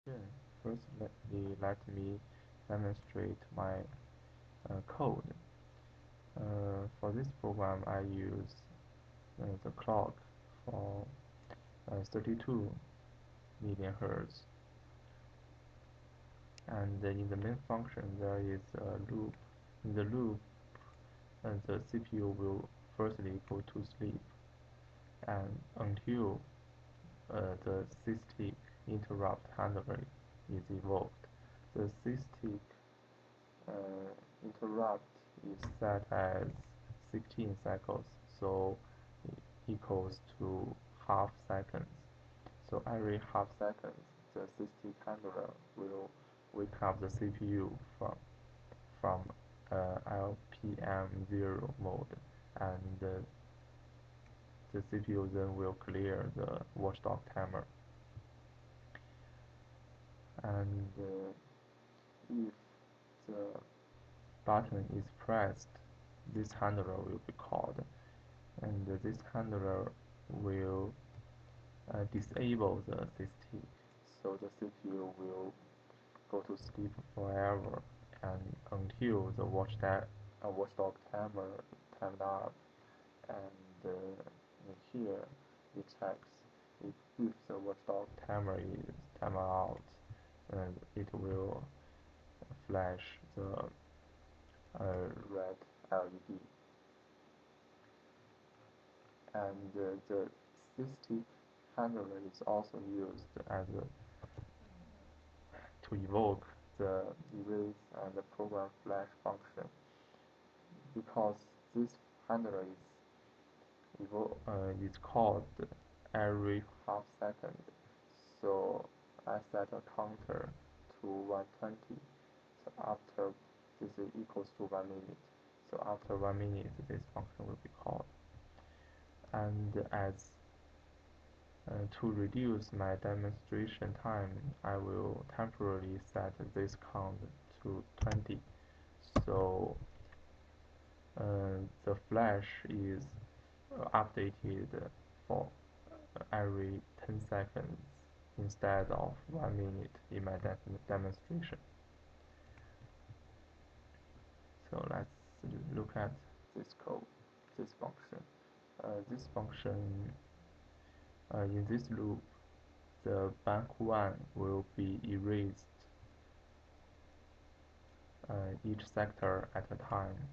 Sure. First, let me demonstrate my code. For this program, I use the clock for 32 million hertz, and in the main function there is a loop. In the loop, the CPU will firstly go to sleep, and until the SysTick interrupt handler is invoked. The SysTick interrupt is set as 16 cycles, so equals to half seconds. So every half second, the SysTick handler will wake up the CPU from LPM0 mode, and the CPU then will clear the watchdog timer. And if the button is pressed, this handler will be called, and this handler will disable the SysTick, so the CPU will go to sleep forever and until the watchdog timer timed up, and here it checks if the watchdog timer is timed out, it will flash the red LED, and the SysTick handler is also used as to evoke the erase and the program flash function, because this handler is called every half second. So I set a counter to 120. So after this is equals to 1 minute. So after 1 minute, this function will be called. And as to reduce my demonstration time, I will temporarily set this count to 20. So the flash is updated for every 10 seconds instead of 1 minute in my demonstration. So let's look at this code, this function. This function, in this loop, the bank 1 will be erased each sector at a time,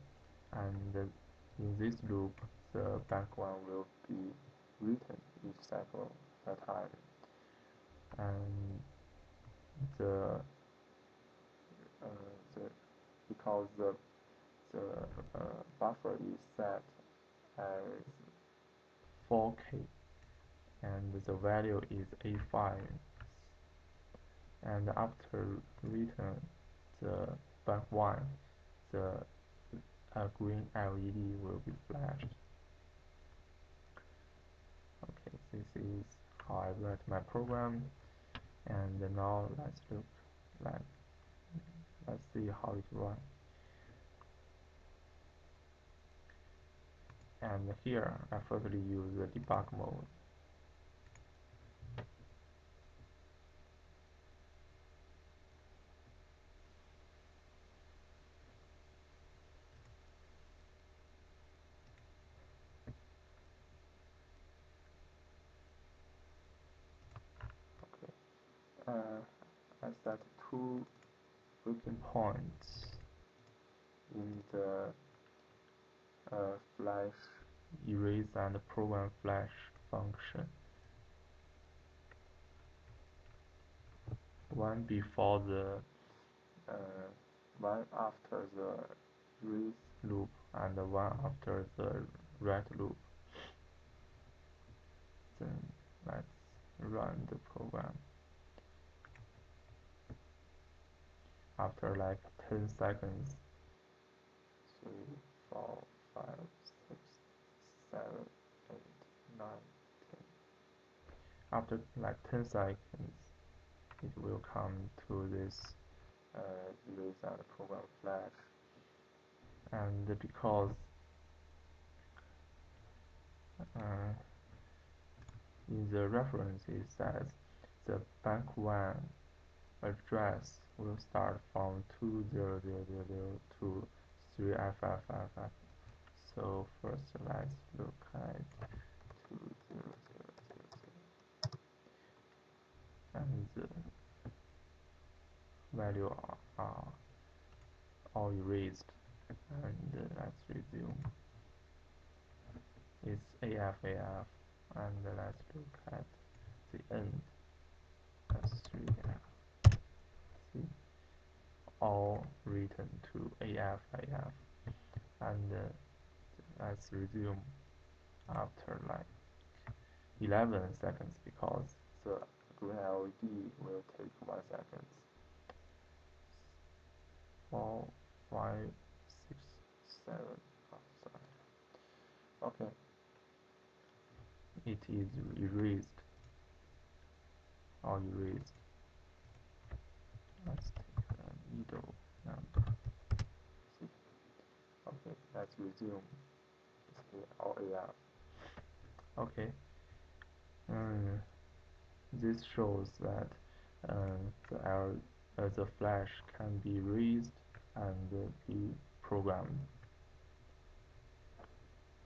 and in this loop, the bank 1 will be written each cycle at a time, and the, the because the buffer is set as 4K and the value is A5, and after return the bank 1, the green LED will be flashed. Okay, this is how I write my program, and now let's see how it runs. And here I firstly use the debug mode. Okay, I set two breaking points in the flash erase and program flash function. One before the one after the erase loop and one after the write loop. Then let's run the program. After like 10 seconds, 3, 4, 5, 6, 7, 8, 9, 10. After like 10 seconds, it will come to this erase and program flash. And because in the reference it says the bank 1 address will start from 20000 to 3FFFF. So first let's look at 20000 and the value are all erased, and let's resume. It's AFAF, and let's look at the end. That's 3F. See, all written to AFAF, and let's resume after like 11 seconds because the green LED will take 1 second. 4, 5, 6, 7. Oh, sorry. Okay, it is erased or erased. Let's take a middle number. See. Okay, let's resume. It's all AF. Okay. This shows that the flash can be raised and be programmed.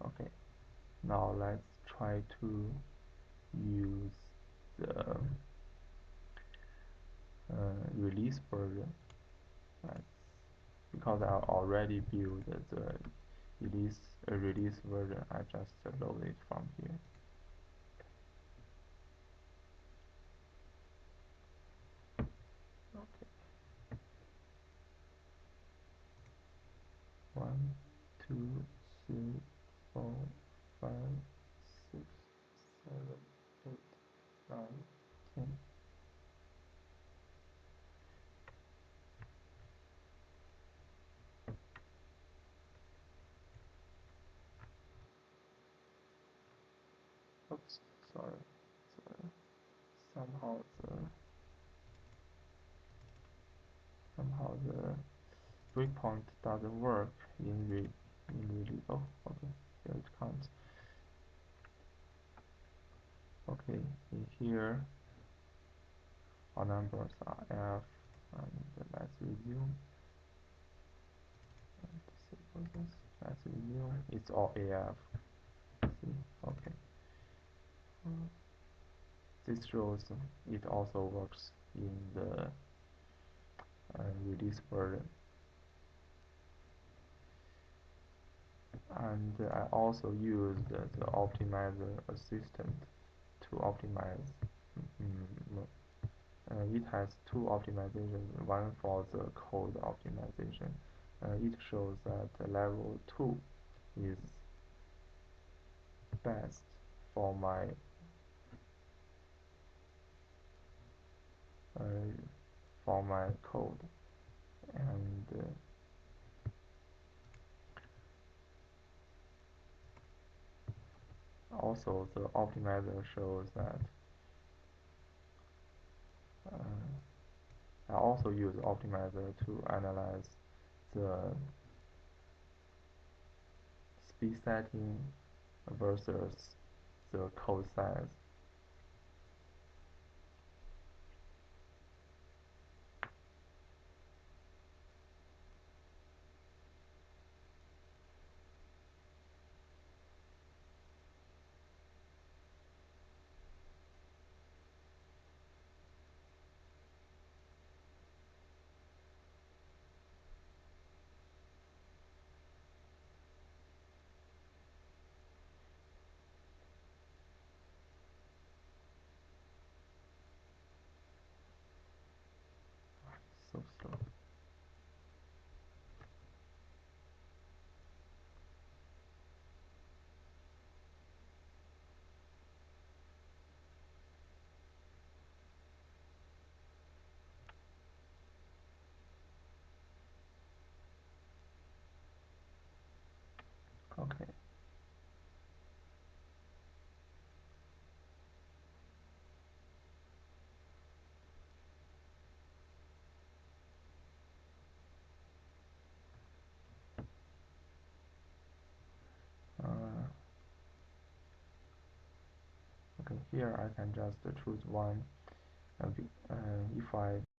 Okay, now let's try to use the release version. Because I already built the release version, I just load it from here. Okay. 1, 2, 3, 4, 5, 6, 7, 8, 9, 10. Oops, sorry. So somehow the breakpoint doesn't work in really. Oh, okay, here it comes. Okay, in here our numbers are F, and let's resume and disable this. Let's resume. It's all AF. See, okay. This shows it also works in the release version. And I also used the optimizer assistant to optimize. It has two optimizations, one for the code optimization. It shows that level 2 is best for my code, and also the optimizer shows that I also use optimizer to analyze the speed setting versus the code size. So slow. Okay. Uh, okay, here I can just choose one. If I